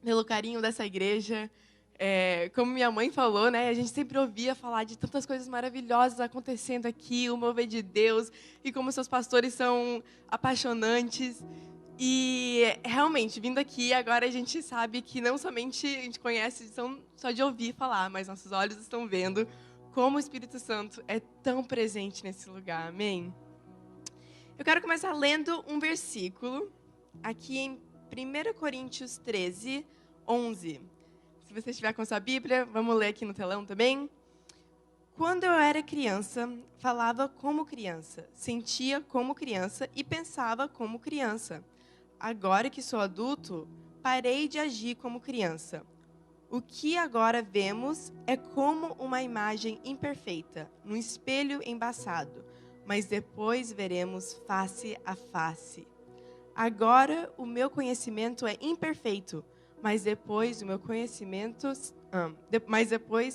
pelo carinho dessa igreja. Como minha mãe falou, né, a gente sempre ouvia falar de tantas coisas maravilhosas acontecendo aqui, o mover de Deus, e como seus pastores são apaixonantes. E realmente, vindo aqui, agora a gente sabe que não somente a gente conhece só de ouvir falar, mas nossos olhos estão vendo como o Espírito Santo é tão presente nesse lugar. Amém? Eu quero começar lendo um versículo aqui em 1 Coríntios 13, 11. Se você estiver com a sua Bíblia, vamos ler aqui no telão também. Quando eu era criança, falava como criança, sentia como criança e pensava como criança. Agora que sou adulto, parei de agir como criança. O que agora vemos é como uma imagem imperfeita, num espelho embaçado, mas depois veremos face a face. Agora o meu conhecimento é imperfeito, mas depois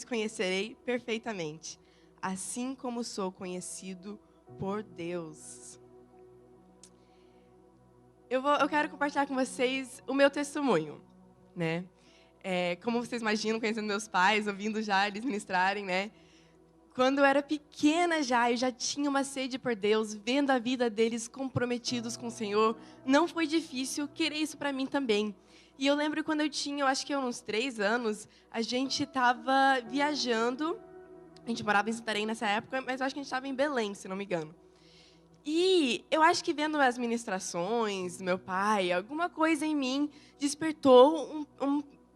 conhecerei perfeitamente, assim como sou conhecido por Deus. Eu quero compartilhar com vocês o meu testemunho, né? Como vocês imaginam, conhecendo meus pais, ouvindo já eles ministrarem, né? Quando eu era pequena eu já tinha uma sede por Deus, vendo a vida deles comprometidos com o Senhor. Não foi difícil querer isso para mim também. E eu lembro quando eu tinha, uns 3 anos, a gente estava viajando. A gente morava em Santarém nessa época, mas eu acho que a gente estava em Belém, se não me engano. E eu acho que vendo as ministrações do meu pai, alguma coisa em mim despertou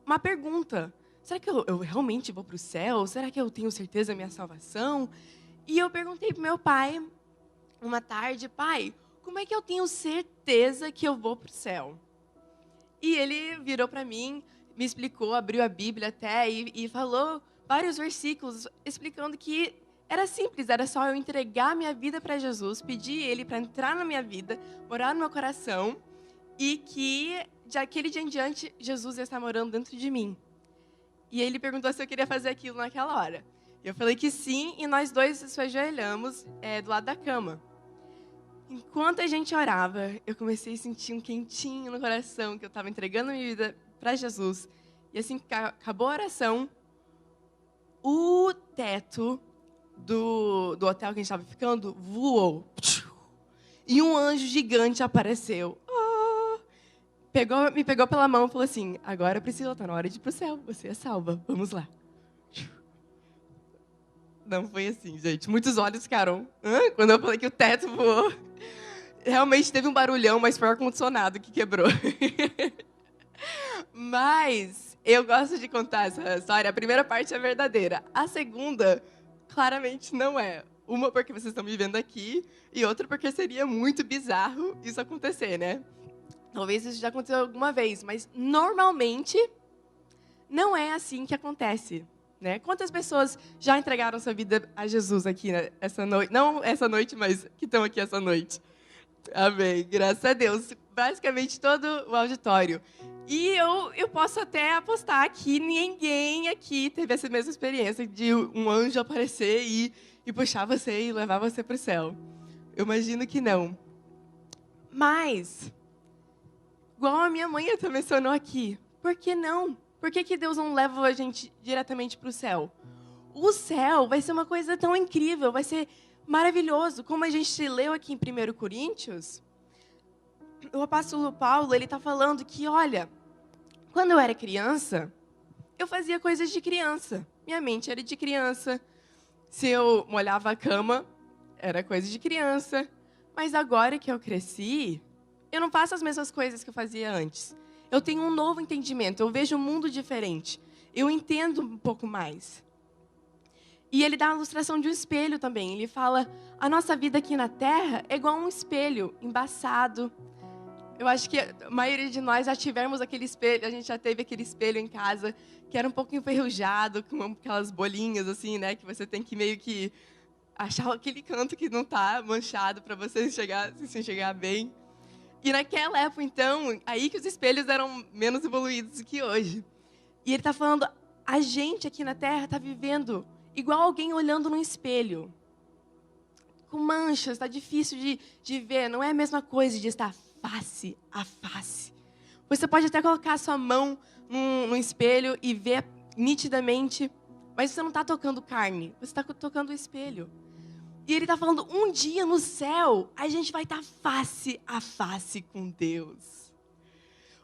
uma pergunta. Será que eu realmente vou para o céu? Será que eu tenho certeza da minha salvação? E eu perguntei para o meu pai, uma tarde, pai, como é que eu tenho certeza que eu vou para o céu? E ele virou para mim, me explicou, abriu a Bíblia até e falou vários versículos explicando que era simples, era só eu entregar minha vida para Jesus, pedir Ele para entrar na minha vida, morar no meu coração, e que, de aquele dia em diante, Jesus ia estar morando dentro de mim. E ele perguntou se eu queria fazer aquilo naquela hora. Eu falei que sim, e nós dois nos ajoelhamos do lado da cama. Enquanto a gente orava, eu comecei a sentir um quentinho no coração, que eu estava entregando minha vida para Jesus. E assim que acabou a oração, o teto do hotel que a gente estava ficando voou. E um anjo gigante apareceu. Me pegou pela mão e falou assim, agora, Priscila, está na hora de ir para o céu. Você é salva. Vamos lá. Não foi assim, gente. Muitos olhos ficaram. Hã? Quando eu falei que o teto voou. Realmente teve um barulhão, mas foi o ar-condicionado que quebrou. Mas eu gosto de contar essa história. A primeira parte é verdadeira. A segunda, claramente, não é. Uma porque vocês estão me vendo aqui, e outra porque seria muito bizarro isso acontecer, né? Talvez isso já aconteceu alguma vez, mas normalmente não é assim que acontece, né? Quantas pessoas já entregaram sua vida a Jesus aqui essa noite? Não essa noite, mas que estão aqui essa noite. Amém, graças a Deus. Basicamente todo o auditório. E eu posso até apostar que ninguém aqui teve essa mesma experiência de um anjo aparecer e puxar você e levar você para o céu. Eu imagino que não. Mas, igual a minha mãe até mencionou aqui, por que não? Por que Deus não leva a gente diretamente para o céu? O céu vai ser uma coisa tão incrível, vai ser maravilhoso. Como a gente leu aqui em 1 Coríntios, o apóstolo Paulo, ele está falando que, olha, quando eu era criança, eu fazia coisas de criança. Minha mente era de criança. Se eu molhava a cama, era coisa de criança. Mas agora que eu cresci, eu não faço as mesmas coisas que eu fazia antes. Eu tenho um novo entendimento, eu vejo um mundo diferente. Eu entendo um pouco mais. E ele dá a ilustração de um espelho também. Ele fala, a nossa vida aqui na Terra é igual a um espelho, embaçado. Eu acho que a maioria de nós já tivemos aquele espelho, a gente já teve aquele espelho em casa, que era um pouco enferrujado, com aquelas bolinhas assim, né, que você tem que meio que achar aquele canto que não está manchado para você se enxergar bem. E naquela época, então, aí que os espelhos eram menos evoluídos do que hoje. E ele está falando, a gente aqui na Terra está vivendo igual alguém olhando num espelho. Com manchas, está difícil de ver, não é a mesma coisa de estar face a face. Você pode até colocar a sua mão no espelho e ver nitidamente, mas você não está tocando carne, você está tocando o espelho. E ele está falando, um dia no céu, a gente vai estar face a face com Deus.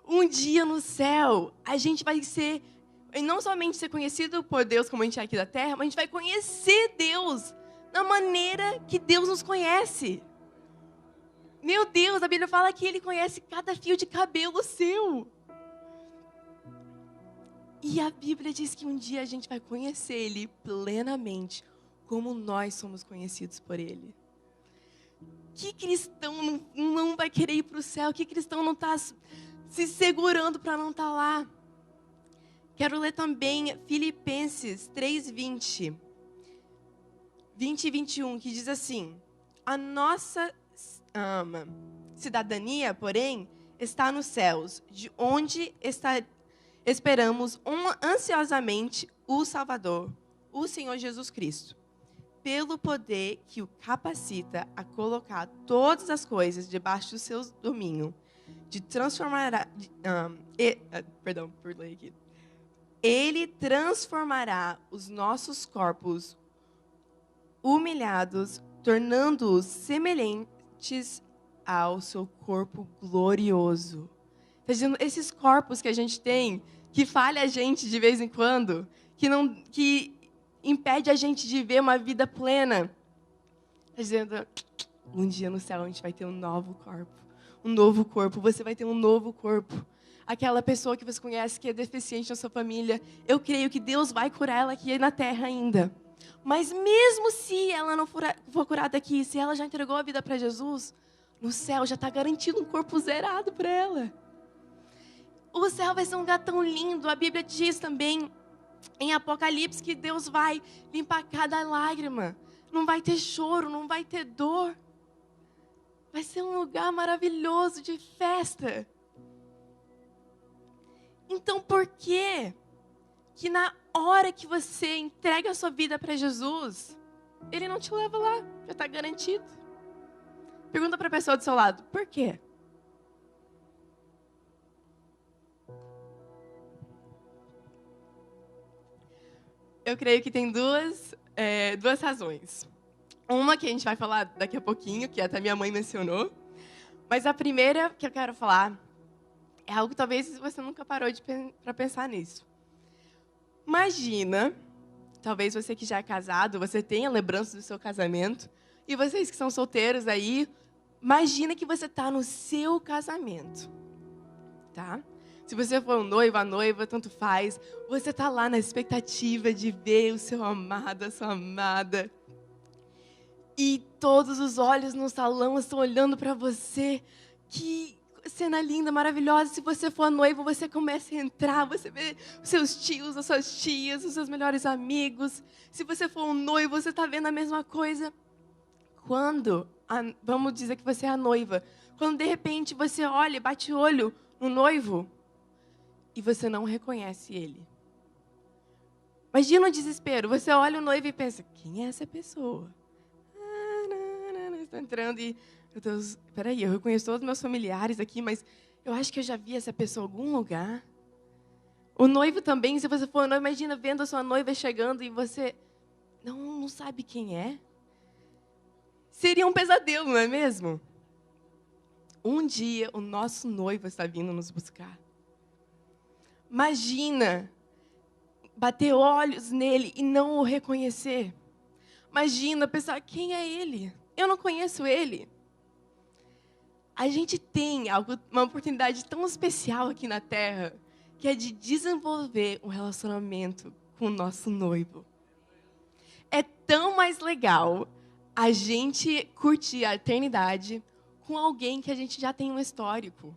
Um dia no céu, a gente vai ser, e não somente ser conhecido por Deus como a gente é aqui da terra, mas a gente vai conhecer Deus da maneira que Deus nos conhece. Meu Deus, a Bíblia fala que Ele conhece cada fio de cabelo seu. E a Bíblia diz que um dia a gente vai conhecer Ele plenamente, como nós somos conhecidos por Ele. Que cristão não vai querer ir para o céu? Que cristão não está se segurando para não estar lá? Quero ler também Filipenses 3:20. 20 e 21, que diz assim: a nossa cidadania, porém, está nos céus, de onde esperamos ansiosamente o Salvador, o Senhor Jesus Cristo, pelo poder que o capacita a colocar todas as coisas debaixo do seu domínio, Ele transformará os nossos corpos humilhados, tornando-os semelhantes ao seu corpo glorioso. Tá dizendo, esses corpos que a gente tem, que falha a gente de vez em quando, que impede a gente de ver uma vida plena. Tá dizendo, um dia no céu a gente vai ter um novo corpo. Um novo corpo, você vai ter um novo corpo. Aquela pessoa que você conhece que é deficiente na sua família, eu creio que Deus vai curar ela aqui na terra ainda. Mas mesmo se ela não for curada aqui, se ela já entregou a vida para Jesus, no céu já está garantido um corpo zerado para ela. O céu vai ser um lugar tão lindo. A Bíblia diz também em Apocalipse que Deus vai limpar cada lágrima. Não vai ter choro, não vai ter dor. Vai ser um lugar maravilhoso de festa. Então por que na hora que você entrega a sua vida para Jesus, Ele não te leva lá? Já está garantido. Pergunta para a pessoa do seu lado, por quê? Eu creio que tem duas razões. Uma que a gente vai falar daqui a pouquinho, que até minha mãe mencionou. Mas a primeira que eu quero falar é algo que talvez você nunca parou para pensar nisso. Imagina, talvez você que já é casado, você tenha lembranças do seu casamento. E vocês que são solteiros aí, imagina que você está no seu casamento. Tá? Se você for um noivo, a noiva, tanto faz. Você está lá na expectativa de ver o seu amado, a sua amada. E todos os olhos no salão estão olhando para você. Que cena linda, maravilhosa. Se você for noivo, você começa a entrar. Você vê os seus tios, as suas tias, os seus melhores amigos. Se você for um noivo, você está vendo a mesma coisa. Vamos dizer que você é a noiva. Quando de repente você olha, bate o olho no noivo e você não reconhece ele. Imagina o desespero. Você olha o noivo e pensa, quem é essa pessoa? Está entrando e, meu Deus, peraí, eu reconheço todos os meus familiares aqui, mas eu acho que eu já vi essa pessoa em algum lugar. O noivo também, se você for noivo, imagina vendo a sua noiva chegando e você não sabe quem é. Seria um pesadelo, não é mesmo? Um dia o nosso noivo está vindo nos buscar. Imagina bater olhos nele e não o reconhecer. Imagina pensar, quem é ele? Eu não conheço ele. A gente tem uma oportunidade tão especial aqui na Terra, que é de desenvolver um relacionamento com o nosso noivo. É tão mais legal a gente curtir a eternidade com alguém que a gente já tem um histórico.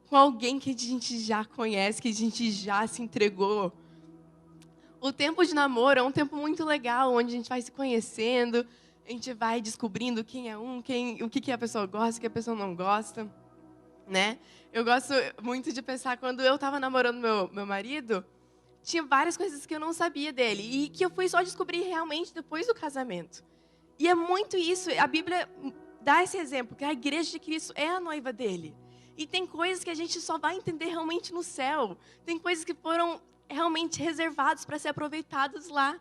Com alguém que a gente já conhece, que a gente já se entregou. O tempo de namoro é um tempo muito legal, onde a gente vai se conhecendo, a gente vai descobrindo quem é o que a pessoa gosta, o que a pessoa não gosta, né? Eu gosto muito de pensar, quando eu estava namorando meu marido, tinha várias coisas que eu não sabia dele e que eu fui só descobrir realmente depois do casamento. E é muito isso, a Bíblia dá esse exemplo, que a igreja de Cristo é a noiva dele. E tem coisas que a gente só vai entender realmente no céu. Tem coisas que foram realmente reservadas para ser aproveitadas lá.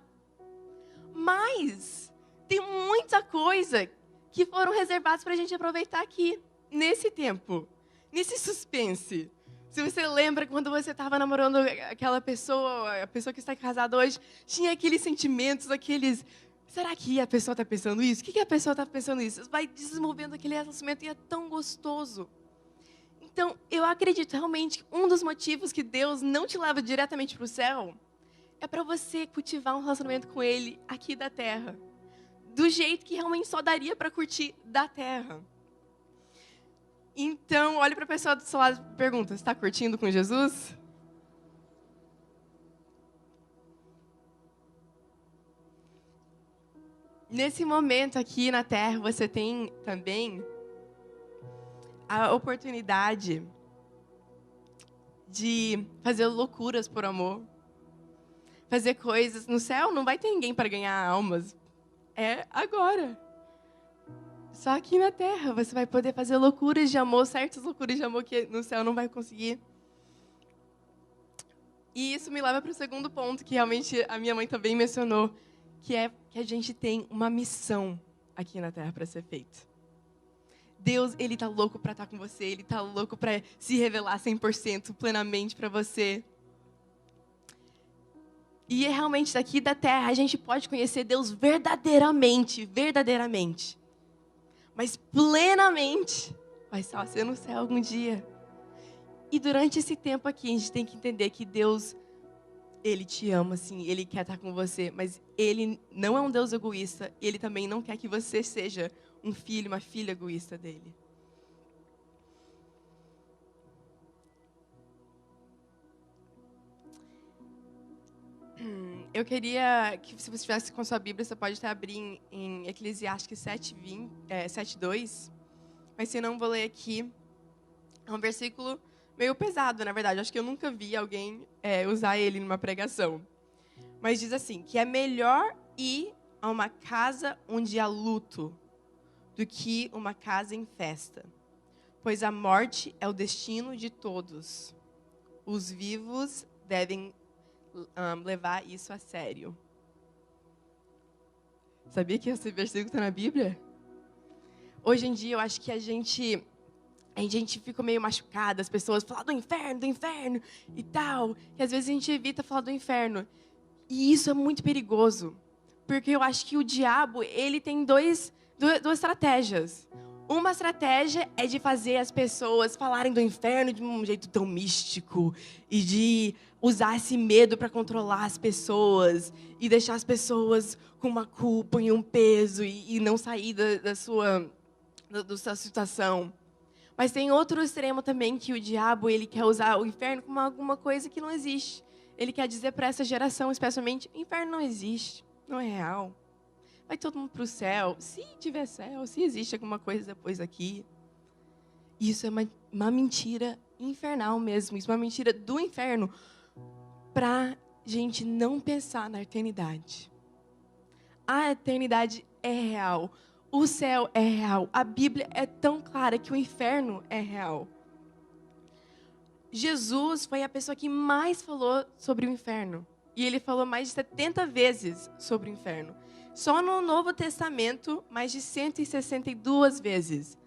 Mas tem muita coisa que foram reservadas para a gente aproveitar aqui, nesse tempo, nesse suspense. Se você lembra quando você estava namorando aquela pessoa, a pessoa que está casada hoje, tinha aqueles sentimentos, aqueles... Será que a pessoa está pensando isso? O que a pessoa está pensando isso? Vai desenvolvendo aquele relacionamento e é tão gostoso. Então, eu acredito realmente que um dos motivos que Deus não te leva diretamente para o céu é para você cultivar um relacionamento com Ele aqui da terra. Do jeito que realmente só daria para curtir da terra. Então, olhe para a pessoa do seu lado e pergunta, você está curtindo com Jesus? Nesse momento aqui na terra, você tem também a oportunidade de fazer loucuras por amor. Fazer coisas. No céu não vai ter ninguém para ganhar almas. É agora. Só aqui na terra você vai poder fazer loucuras de amor, certas loucuras de amor que no céu não vai conseguir. E isso me leva para o segundo ponto, que realmente a minha mãe também mencionou, que é que a gente tem uma missão aqui na terra para ser feita. Deus, Ele tá louco para estar com você, Ele tá louco para se revelar 100% plenamente para você. E é realmente daqui da terra a gente pode conhecer Deus verdadeiramente, verdadeiramente. Mas plenamente vai só ser no céu algum dia. E durante esse tempo aqui a gente tem que entender que Deus, Ele te ama, sim, Ele quer estar com você, mas Ele não é um Deus egoísta, Ele também não quer que você seja um filho, uma filha egoísta dele. Eu queria que, se você estivesse com a sua Bíblia, você pode até abrir em Eclesiastes 7:2. Mas se não, vou ler aqui. É um versículo meio pesado, na verdade. Acho que eu nunca vi alguém usar ele numa pregação. Mas diz assim, que é melhor ir a uma casa onde há luto do que uma casa em festa. Pois a morte é o destino de todos. Os vivos devem levar isso a sério. Sabia que esse versículo está na Bíblia? Hoje em dia, eu acho que a gente fica meio machucada, as pessoas falam do inferno e tal. E às vezes a gente evita falar do inferno. E isso é muito perigoso. Porque eu acho que o diabo, ele tem duas estratégias. Uma estratégia é de fazer as pessoas falarem do inferno de um jeito tão místico e de usar esse medo para controlar as pessoas e deixar as pessoas com uma culpa e um peso e não sair da sua situação. Mas tem outro extremo também que o diabo ele quer usar o inferno como alguma coisa que não existe. Ele quer dizer para essa geração, especialmente, o inferno não existe, não é real. Vai todo mundo para o céu. Se tiver céu, se existe alguma coisa depois aqui. Isso é uma mentira infernal mesmo. Isso é uma mentira do inferno para gente não pensar na eternidade. A eternidade é real. O céu é real. A Bíblia é tão clara que o inferno é real. Jesus foi a pessoa que mais falou sobre o inferno. E ele falou mais de 70 vezes sobre o inferno. Só no Novo Testamento, mais de 162 vezes.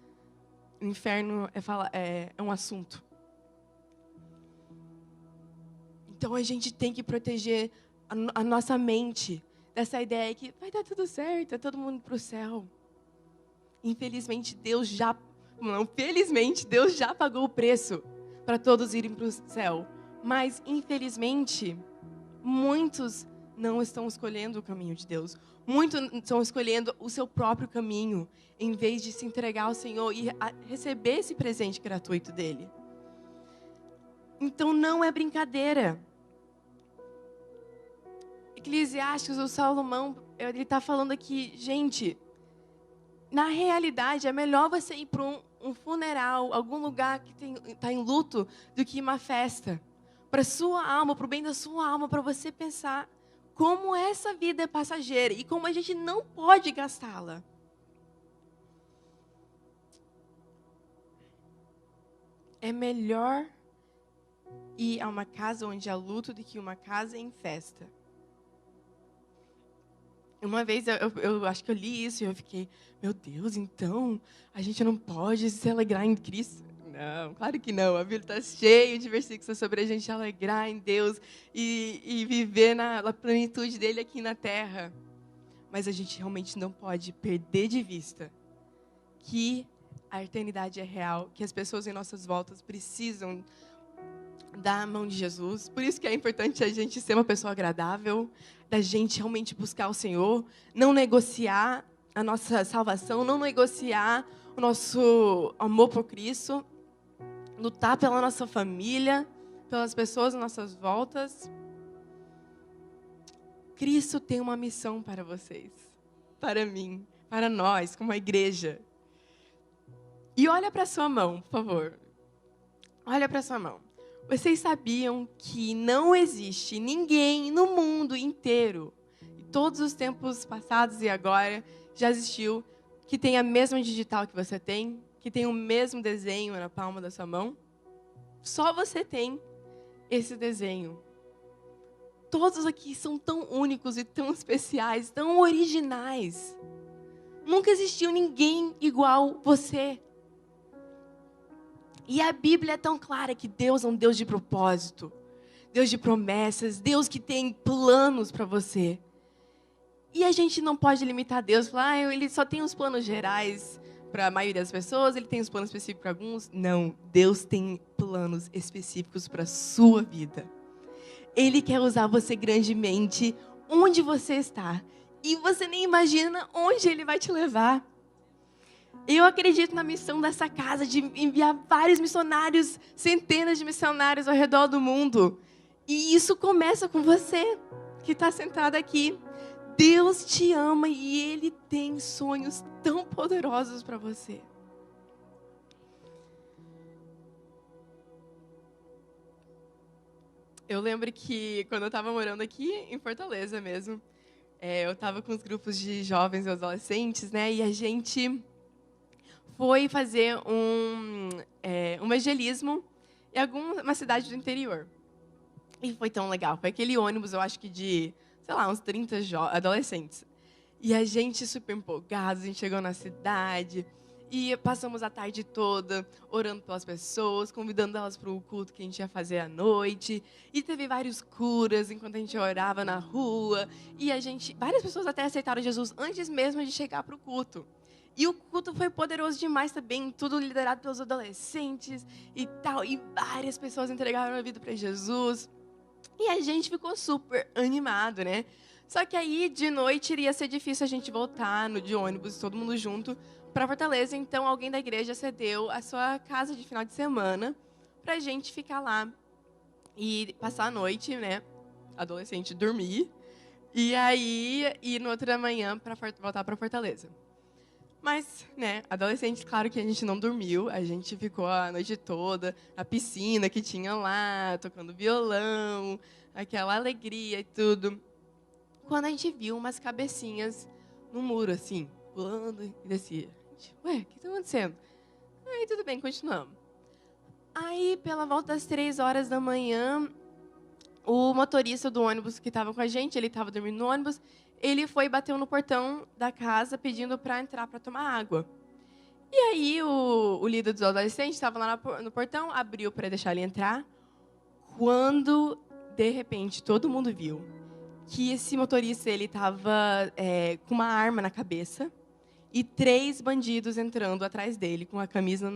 O inferno é um assunto. Então a gente tem que proteger a nossa mente dessa ideia que vai dar tudo certo, é todo mundo para o céu. Infelizmente, Deus já pagou o preço para todos irem para o céu. Mas, infelizmente, muitos não estão escolhendo o caminho de Deus. Muitos estão escolhendo o seu próprio caminho, em vez de se entregar ao Senhor e receber esse presente gratuito dele. Então, não é brincadeira. Eclesiastes, o Salomão, ele está falando aqui, gente, na realidade, é melhor você ir para um funeral, algum lugar que está em luto, do que uma festa. Para sua alma, para o bem da sua alma, para você pensar como essa vida é passageira e como a gente não pode gastá-la. É melhor ir a uma casa onde há luto do que uma casa em festa. Uma vez eu acho que eu li isso e eu fiquei, meu Deus, então a gente não pode se alegrar em Cristo? Não, claro que não. A Bíblia está cheia de versículos sobre a gente alegrar em Deus e viver na plenitude dele aqui na terra. Mas a gente realmente não pode perder de vista que a eternidade é real, que as pessoas em nossas voltas precisam da mão de Jesus. Por isso que é importante a gente ser uma pessoa agradável, da gente realmente buscar o Senhor, não negociar a nossa salvação, não negociar o nosso amor por Cristo, lutar pela nossa família, pelas pessoas às nossas voltas. Cristo tem uma missão para vocês, para mim, para nós, como a igreja. E olha para a sua mão, por favor. Olha para a sua mão. Vocês sabiam que não existe ninguém no mundo inteiro, em todos os tempos passados e agora, já existiu, que tem a mesma digital que você tem, que tem o mesmo desenho na palma da sua mão? Só você tem esse desenho. Todos aqui são tão únicos e tão especiais, tão originais. Nunca existiu ninguém igual você. E a Bíblia é tão clara que Deus é um Deus de propósito, Deus de promessas, Deus que tem planos para você. E a gente não pode limitar Deus, falar, ele só tem os planos gerais para a maioria das pessoas, ele tem os planos específicos para alguns. Não, Deus tem planos específicos para a sua vida. Ele quer usar você grandemente onde você está. E você nem imagina onde ele vai te levar. Eu acredito na missão dessa casa de enviar vários missionários, centenas de missionários ao redor do mundo. E isso começa com você, que está sentado aqui. Deus te ama e Ele tem sonhos tão poderosos para você. Eu lembro que quando eu estava morando aqui em Fortaleza mesmo, eu estava com os grupos de jovens e adolescentes, né? E a gente foi fazer um evangelismo em uma cidade do interior. E foi tão legal. Foi aquele ônibus, eu acho que de, sei lá, uns 30 adolescentes. E a gente super empolgados, a gente chegou na cidade e passamos a tarde toda orando pelas pessoas, convidando elas para o culto que a gente ia fazer à noite. E teve várias curas enquanto a gente orava na rua. E várias pessoas até aceitaram Jesus antes mesmo de chegar para o culto. E o culto foi poderoso demais também, tudo liderado pelos adolescentes e tal. E várias pessoas entregaram a vida para Jesus. E a gente ficou super animado, né? Só que aí, de noite, iria ser difícil a gente voltar de ônibus, todo mundo junto, para Fortaleza. Então, alguém da igreja cedeu a sua casa de final de semana para a gente ficar lá e passar a noite, né? Adolescente, dormir. E aí, ir no outra manhã para voltar para Fortaleza. Mas, né, adolescentes, claro que a gente não dormiu. A gente ficou a noite toda na piscina que tinha lá, tocando violão, aquela alegria e tudo. Quando a gente viu umas cabecinhas no muro, assim, pulando e descia. Ué, o que está acontecendo? Aí, tudo bem, continuamos. Aí, pela volta das 3 horas da manhã, o motorista do ônibus que estava com a gente, ele estava dormindo no ônibus, ele foi e bateu no portão da casa pedindo para entrar para tomar água. E aí o líder dos adolescentes estava lá no portão, abriu para deixar ele entrar, quando, de repente, todo mundo viu que esse motorista ele estava com uma arma na cabeça e 3 bandidos entrando atrás dele, com a camisa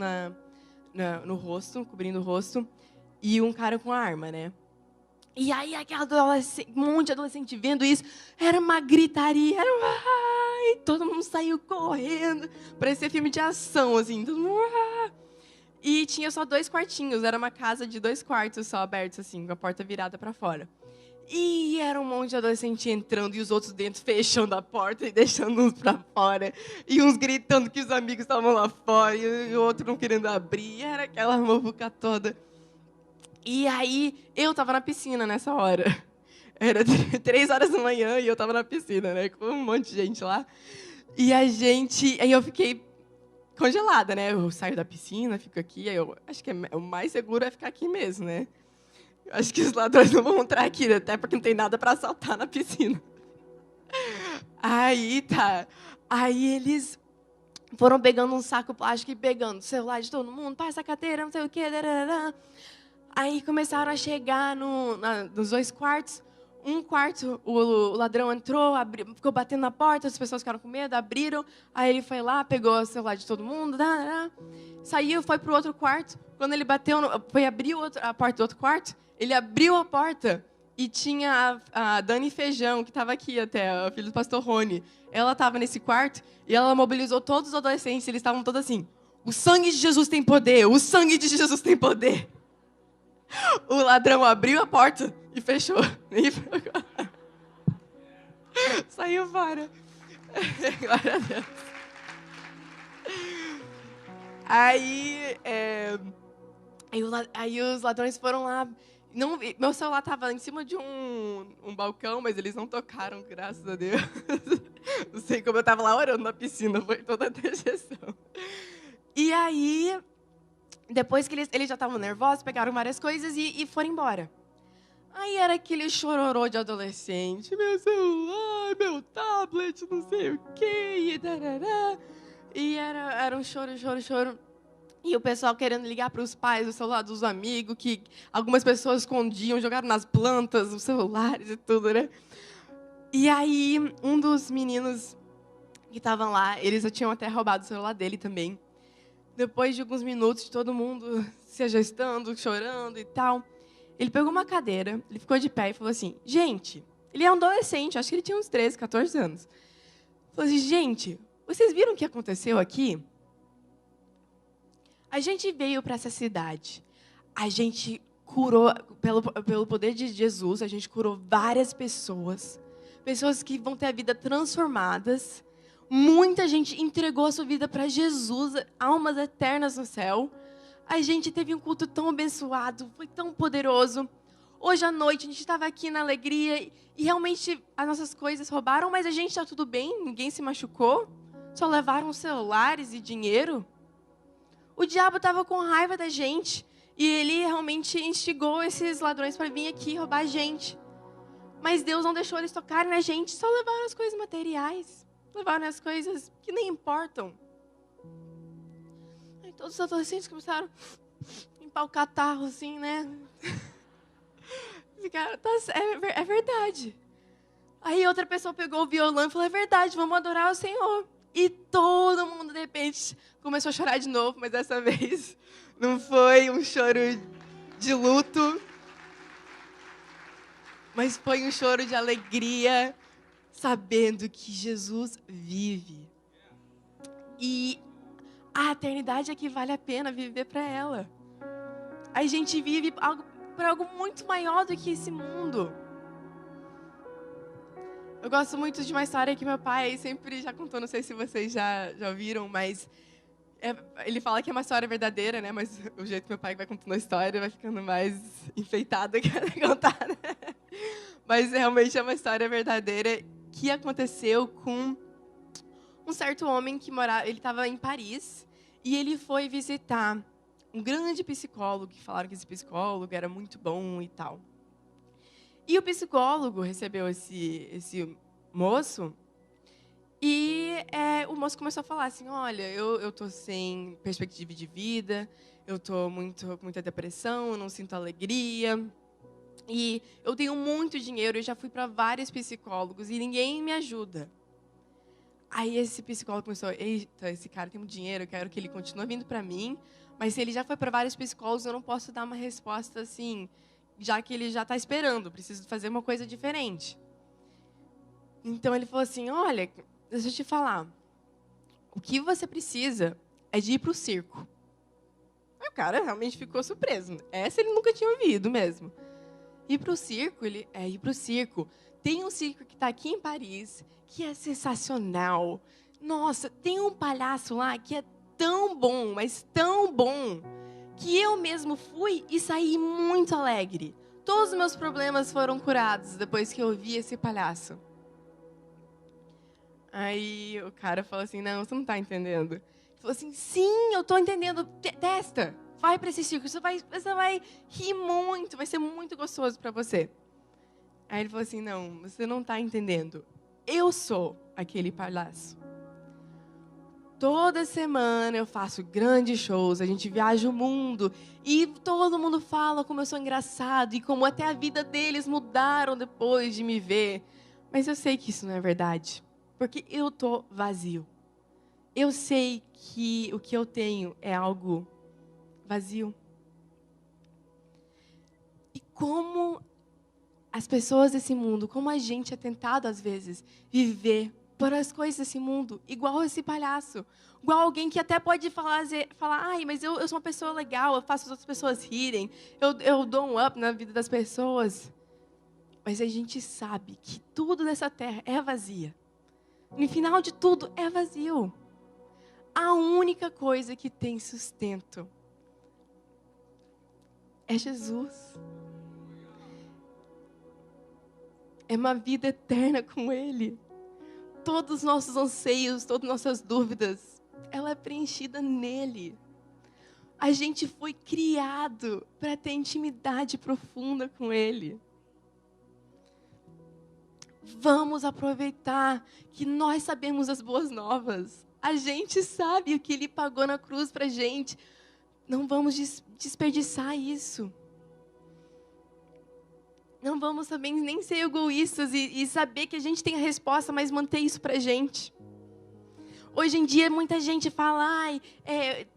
no rosto, cobrindo o rosto, e um cara com a arma, né? E aí, um monte de adolescente vendo isso, era uma gritaria, e todo mundo saiu correndo, parecia filme de ação, assim, todo mundo, e tinha só 2 quartinhos, era uma casa de 2 quartos só abertos, assim, com a porta virada para fora. E era um monte de adolescente entrando, e os outros dentro fechando a porta e deixando uns para fora, e uns gritando que os amigos estavam lá fora, e o outro não querendo abrir, e era aquela muvuca toda. E aí, eu estava na piscina nessa hora. Era 3 horas da manhã e eu estava na piscina, né? Com um monte de gente lá. E aí eu fiquei congelada, né? Eu saio da piscina, fico aqui, aí eu acho que o mais seguro é ficar aqui mesmo, né? Eu acho que os ladrões não vão entrar aqui, até porque não tem nada para assaltar na piscina. Aí tá. Aí eles foram pegando um saco plástico e pegando o celular de todo mundo, passa a carteira, não sei o quê. Darará. Aí começaram a chegar nos 2 quartos. Um quarto, o ladrão entrou, ficou batendo na porta, as pessoas ficaram com medo, abriram. Aí ele foi lá, pegou o celular de todo mundo, saiu, foi pro outro quarto. Quando ele foi abrir a porta do outro quarto, ele abriu a porta e tinha a Dani Feijão, que estava aqui até, a filha do pastor Rony. Ela estava nesse quarto e ela mobilizou todos os adolescentes. Eles estavam todos assim: o sangue de Jesus tem poder, o sangue de Jesus tem poder. O ladrão abriu a porta e fechou. E saiu fora. Glória a Deus. Aí os ladrões foram lá. Não, meu celular estava em cima de um balcão, mas eles não tocaram, graças a Deus. Não sei como eu estava lá orando na piscina, foi toda a dejeção. E aí, depois que eles já estavam nervosos, pegaram várias coisas e foram embora. Aí era aquele chororô de adolescente. Meu celular, meu tablet, não sei o quê. E era um choro. E o pessoal querendo ligar para os pais, o celular dos amigos, que algumas pessoas escondiam, jogaram nas plantas os celulares e tudo, né? E aí, um dos meninos que estavam lá, eles já tinham até roubado o celular dele também. Depois de alguns minutos, de todo mundo se ajustando, chorando e tal, ele pegou uma cadeira, ele ficou de pé e falou assim: gente, ele é um adolescente, acho que ele tinha uns 13, 14 anos. Falou assim: gente, vocês viram o que aconteceu aqui? A gente veio para essa cidade, a gente curou, pelo poder de Jesus, a gente curou várias pessoas que vão ter a vida transformadas. Muita gente entregou a sua vida para Jesus, almas eternas no céu. A gente teve um culto tão abençoado, foi tão poderoso. Hoje à noite a gente estava aqui na alegria e realmente as nossas coisas roubaram, mas a gente está tudo bem, ninguém se machucou, só levaram celulares e dinheiro. O diabo estava com raiva da gente e ele realmente instigou esses ladrões para vir aqui roubar a gente. Mas Deus não deixou eles tocarem na gente, só levaram as coisas materiais, levaram as coisas que nem importam. Aí todos os adolescentes começaram a limpar o catarro, assim, né? Ficaram, é verdade. Aí outra pessoa pegou o violão e falou: é verdade, vamos adorar o Senhor. E todo mundo, de repente, começou a chorar de novo, mas dessa vez não foi um choro de luto, mas foi um choro de alegria, sabendo que Jesus vive. E a eternidade é que vale a pena viver para ela. A gente vive para algo muito maior do que esse mundo. Eu gosto muito de uma história que meu pai sempre já contou, não sei se vocês já ouviram, mas ele fala que é uma história verdadeira, né? Mas o jeito que meu pai vai contando a história vai ficando mais enfeitada que contar, né? Mas realmente é uma história verdadeira que aconteceu com um certo homem que ele estava em Paris e ele foi visitar um grande psicólogo, que falaram que esse psicólogo era muito bom e tal. E o psicólogo recebeu esse moço e o moço começou a falar assim: olha, eu tô sem perspectiva de vida, eu tô com muita depressão, eu não sinto alegria, e eu tenho muito dinheiro, eu já fui para vários psicólogos e ninguém me ajuda. Aí esse psicólogo começou: eita, esse cara tem muito dinheiro, eu quero que ele continue vindo para mim, mas se ele já foi para vários psicólogos, eu não posso dar uma resposta assim, já que ele já está esperando, preciso fazer uma coisa diferente. Então ele falou assim: olha, deixa eu te falar, o que você precisa é de ir para o circo. Aí o cara realmente ficou surpreso. Essa ele nunca tinha ouvido mesmo. Ir para o circo, ir para o circo. Tem um circo que está aqui em Paris, que é sensacional. Nossa, tem um palhaço lá que é tão bom, mas tão bom, que eu mesmo fui e saí muito alegre. Todos os meus problemas foram curados depois que eu vi esse palhaço. Aí o cara falou assim: não, você não está entendendo. Ele Falou assim, sim, eu tô entendendo, testa. Vai para esse circo, você vai rir muito, vai ser muito gostoso para você. Aí ele falou assim, não, você não está entendendo. Eu sou aquele palhaço. Toda semana eu faço grandes shows, a gente viaja o mundo e todo mundo fala como eu sou engraçado e como até a vida deles mudaram depois de me ver. Mas eu sei que isso não é verdade, porque eu tô vazio. Eu sei que o que eu tenho é algo vazio. E como as pessoas desse mundo, como a gente é tentado às vezes viver por as coisas desse mundo, igual esse palhaço, igual alguém que até pode falar ai, mas eu sou uma pessoa legal, eu faço as outras pessoas rirem, eu dou um up na vida das pessoas. Mas a gente sabe que tudo nessa terra é vazia. No final de tudo é vazio. A única coisa que tem sustento é Jesus. É uma vida eterna com Ele. Todos os nossos anseios, todas as nossas dúvidas, ela é preenchida nele. A gente foi criado para ter intimidade profunda com Ele. Vamos aproveitar que nós sabemos as boas novas. A gente sabe o que Ele pagou na cruz para a gente. Não vamos desperdiçar isso. Não vamos também nem ser egoístas e saber que a gente tem a resposta, mas manter isso pra gente. Hoje em dia, muita gente fala,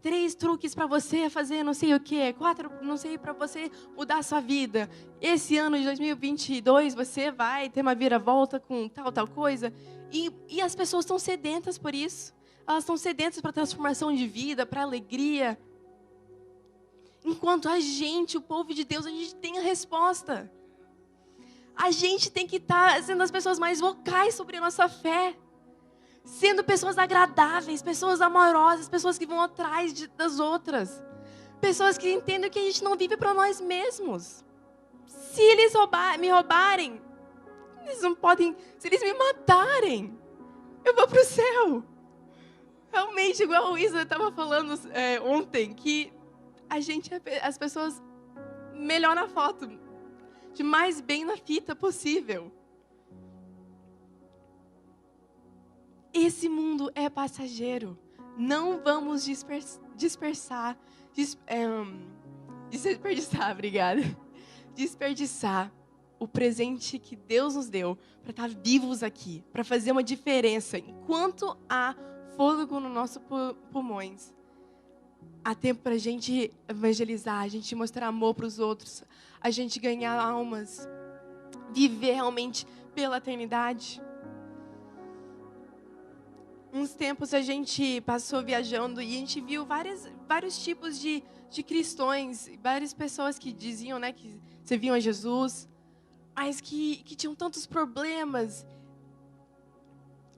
3 truques para você fazer não sei o quê, 4, não sei, para você mudar a sua vida. Esse ano de 2022, você vai ter uma viravolta com tal coisa. E as pessoas estão sedentas por isso. Elas estão sedentas para transformação de vida, para alegria. Enquanto a gente, o povo de Deus, a gente tem a resposta. A gente tem que estar sendo as pessoas mais vocais sobre a nossa fé. Sendo pessoas agradáveis, pessoas amorosas, pessoas que vão atrás das outras. Pessoas que entendem que a gente não vive para nós mesmos. Se eles me roubarem, eles não podem. Se eles me matarem, eu vou para o céu. Realmente, igual o Isa estava falando ontem, que a gente é as pessoas melhor na foto, de mais bem na fita possível. Esse mundo é passageiro. Não vamos desperdiçar, obrigada. Desperdiçar o presente que Deus nos deu para estar vivos aqui, para fazer uma diferença. Enquanto há fôlego nos nossos pulmões, há tempo para a gente evangelizar, a gente mostrar amor para os outros, a gente ganhar almas, viver realmente pela eternidade. Uns tempos a gente passou viajando e a gente viu vários tipos de cristãos, várias pessoas que diziam, né, que serviam a Jesus, mas que tinham tantos problemas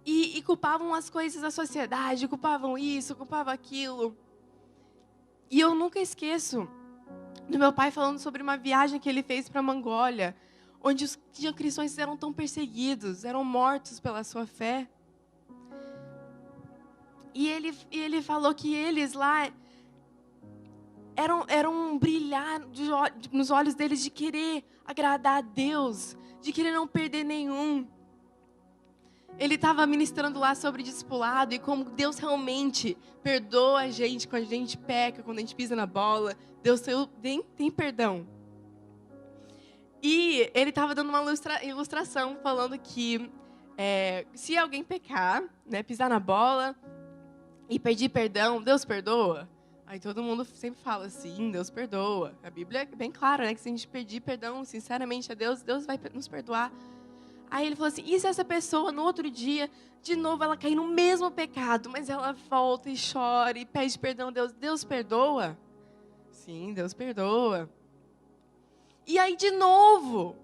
e culpavam as coisas da sociedade, culpavam isso, culpavam aquilo. E eu nunca esqueço do meu pai falando sobre uma viagem que ele fez para a Mongólia, onde os cristãos eram tão perseguidos, eram mortos pela sua fé. E ele falou que eles lá eram um brilhar nos olhos deles de querer agradar a Deus, de querer não perder nenhum. Ele estava ministrando lá sobre discipulado e como Deus realmente perdoa a gente quando a gente peca, quando a gente pisa na bola. Deus tem perdão. E ele estava dando uma ilustração falando que se alguém pecar, né, pisar na bola e pedir perdão, Deus perdoa? Aí todo mundo sempre fala assim, Deus perdoa. A Bíblia é bem clara, né, que se a gente pedir perdão sinceramente a Deus, Deus vai nos perdoar. Aí ele falou assim, e se essa pessoa no outro dia, de novo ela cair no mesmo pecado, mas ela volta e chora e pede perdão a Deus, Deus perdoa? Sim, Deus perdoa. E aí de novo,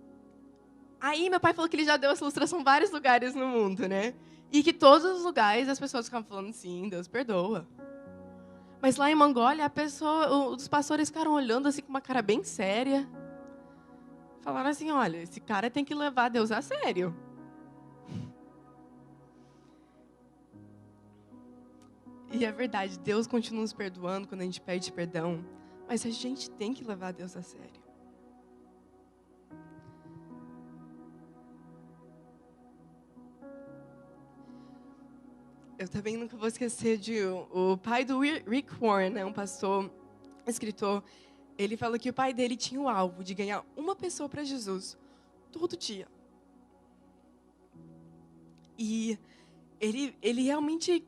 aí meu pai falou que ele já deu essa ilustração em vários lugares no mundo, né? E que todos os lugares as pessoas ficavam falando, sim, Deus perdoa. Mas lá em Mongólia, os pastores ficaram olhando assim com uma cara bem séria. Falaram assim, olha, esse cara tem que levar Deus a sério. E é verdade, Deus continua nos perdoando quando a gente pede perdão, mas a gente tem que levar Deus a sério. Eu também nunca vou esquecer de o pai do Rick Warren, né, um pastor, escritor. Ele falou que o pai dele tinha o alvo de ganhar uma pessoa para Jesus todo dia. E ele realmente,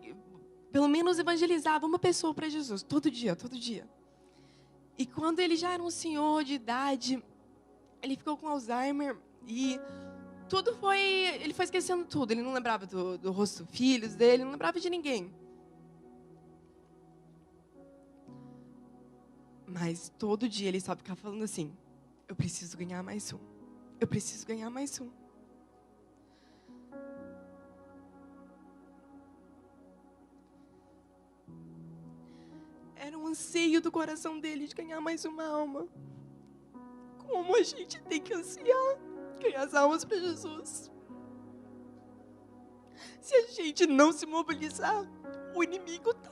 pelo menos, evangelizava uma pessoa para Jesus todo dia, todo dia. E quando ele já era um senhor de idade, ele ficou com Alzheimer e ele foi esquecendo tudo. Ele não lembrava do rosto dos filhos dele, não lembrava de ninguém. Mas todo dia ele só ficava falando assim: eu preciso ganhar mais um. Eu preciso ganhar mais um. Era um anseio do coração dele de ganhar mais uma alma. Como a gente tem que ansiar ganhar as almas para Jesus. Se a gente não se mobilizar, o inimigo está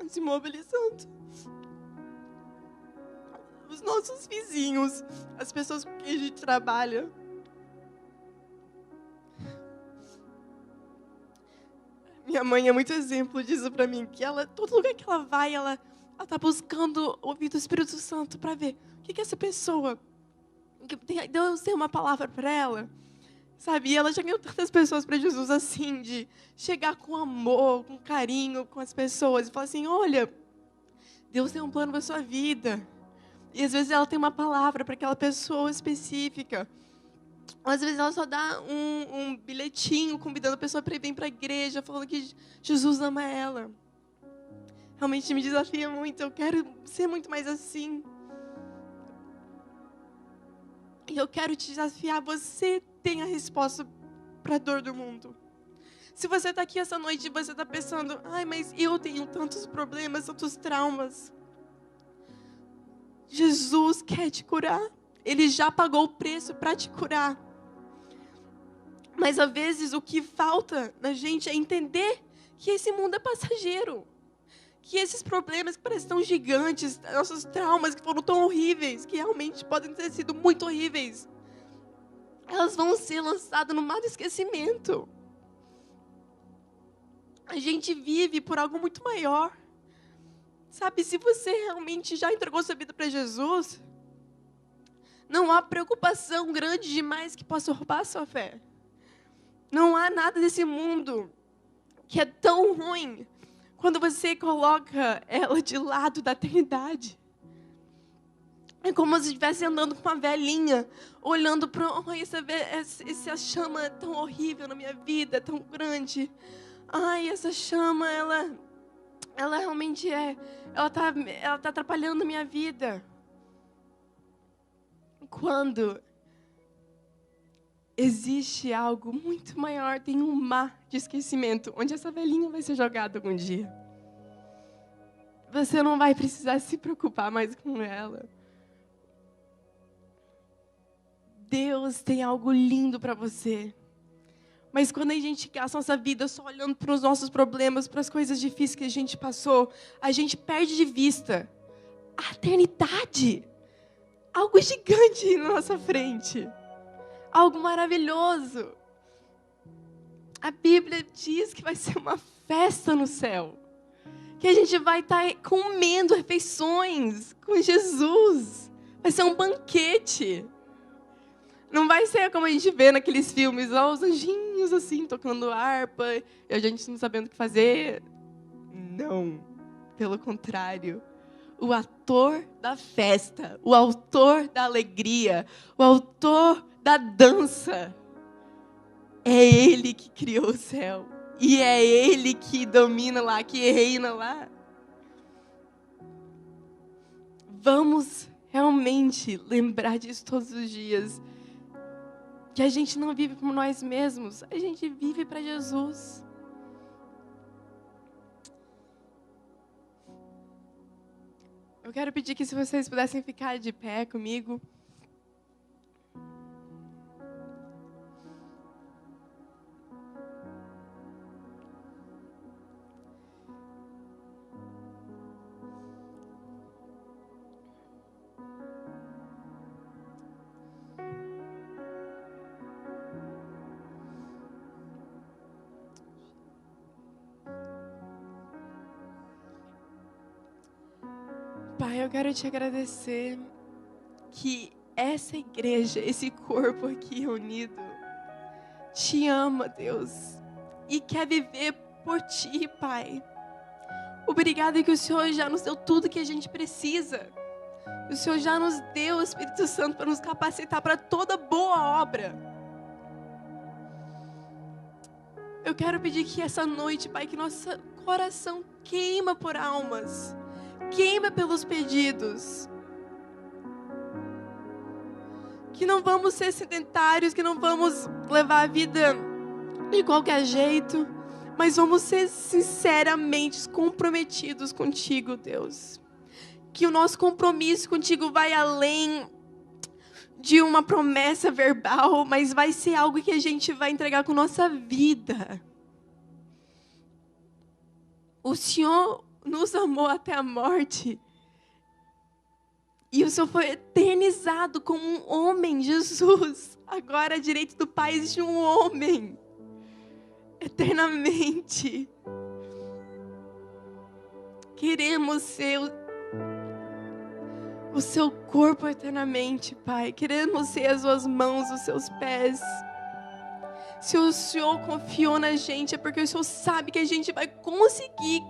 se mobilizando. Os nossos vizinhos, as pessoas com quem a gente trabalha. Minha mãe é muito exemplo disso pra mim, que todo lugar que ela vai, ela tá buscando ouvir do Espírito Santo para ver o que essa pessoa, Deus tem uma palavra para ela, sabe? E ela já ganhou tantas pessoas para Jesus assim, de chegar com amor, com carinho com as pessoas e falar assim: olha, Deus tem um plano para sua vida. E às vezes ela tem uma palavra para aquela pessoa específica. Às vezes ela só dá um bilhetinho convidando a pessoa para ir bem para a igreja, falando que Jesus ama ela. Realmente me desafia muito, eu quero ser muito mais assim. E eu quero te desafiar, você tem a resposta para a dor do mundo. Se você está aqui essa noite e você está pensando: ai, mas eu tenho tantos problemas, tantos traumas. Jesus quer te curar. Ele já pagou o preço para te curar. Mas às vezes o que falta na gente é entender que esse mundo é passageiro. Que esses problemas que parecem tão gigantes, nossos traumas que foram tão horríveis, que realmente podem ter sido muito horríveis, elas vão ser lançadas no mar do esquecimento. A gente vive por algo muito maior. Sabe, se você realmente já entregou sua vida para Jesus, não há preocupação grande demais que possa roubar a sua fé. Não há nada desse mundo que é tão ruim quando você coloca ela de lado da eternidade. É como se estivesse andando com uma velhinha, olhando para essa chama é tão horrível na minha vida, tão grande. Ai, essa chama, ela realmente ela tá atrapalhando a minha vida. Quando existe algo muito maior, tem um mar de esquecimento, onde essa velhinha vai ser jogada algum dia. Você não vai precisar se preocupar mais com ela. Deus tem algo lindo para você. Mas quando a gente gasta nossa vida só olhando para os nossos problemas, para as coisas difíceis que a gente passou, a gente perde de vista a eternidade. Algo gigante na nossa frente. Algo maravilhoso. A Bíblia diz que vai ser uma festa no céu. Que a gente vai estar comendo refeições com Jesus. Vai ser um banquete. Não vai ser como a gente vê naqueles filmes, ó, os anjinhos assim, tocando harpa, e a gente não sabendo o que fazer. Não. Pelo contrário. O ator da festa, o autor da alegria, o autor da dança, é Ele que criou o céu. E é Ele que domina lá, que reina lá. Vamos realmente lembrar disso todos os dias. Que a gente não vive por nós mesmos, a gente vive para Jesus. Eu quero pedir que se vocês pudessem ficar de pé comigo. Pai, eu quero te agradecer que essa igreja, esse corpo aqui reunido, te ama, Deus, e quer viver por ti, Pai. Obrigada que o Senhor já nos deu tudo que a gente precisa. O Senhor já nos deu o Espírito Santo para nos capacitar para toda boa obra. Eu quero pedir que essa noite, Pai, que nosso coração queima por almas, queima pelos pedidos. Que não vamos ser sedentários, que não vamos levar a vida de qualquer jeito, mas vamos ser sinceramente comprometidos contigo, Deus. Que o nosso compromisso contigo vai além de uma promessa verbal, mas vai ser algo que a gente vai entregar com nossa vida. O Senhor nos amou até a morte. E o Senhor foi eternizado como um homem, Jesus. Agora, à direita do Pai, existe um homem. Eternamente. Queremos ser o seu corpo eternamente, Pai. Queremos ser as suas mãos, os seus pés. Se o Senhor confiou na gente, é porque o Senhor sabe que a gente vai conseguir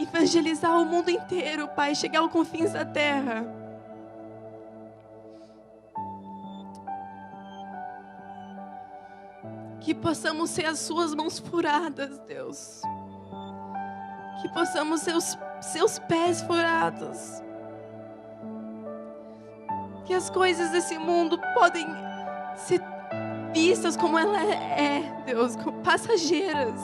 evangelizar o mundo inteiro, Pai, chegar aos confins da terra. Que possamos ser as suas mãos furadas, Deus. Que possamos ser os seus pés furados. Que as coisas desse mundo podem ser vistas como ela é, Deus, como passageiras.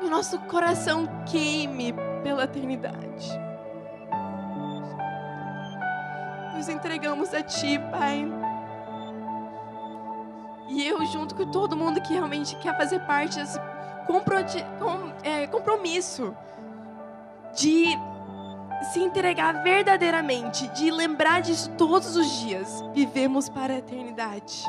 E o nosso coração queime pela eternidade. Nos entregamos a Ti, Pai. E eu, junto com todo mundo que realmente quer fazer parte desse compromisso de se entregar verdadeiramente, de lembrar disso todos os dias, vivemos para a eternidade.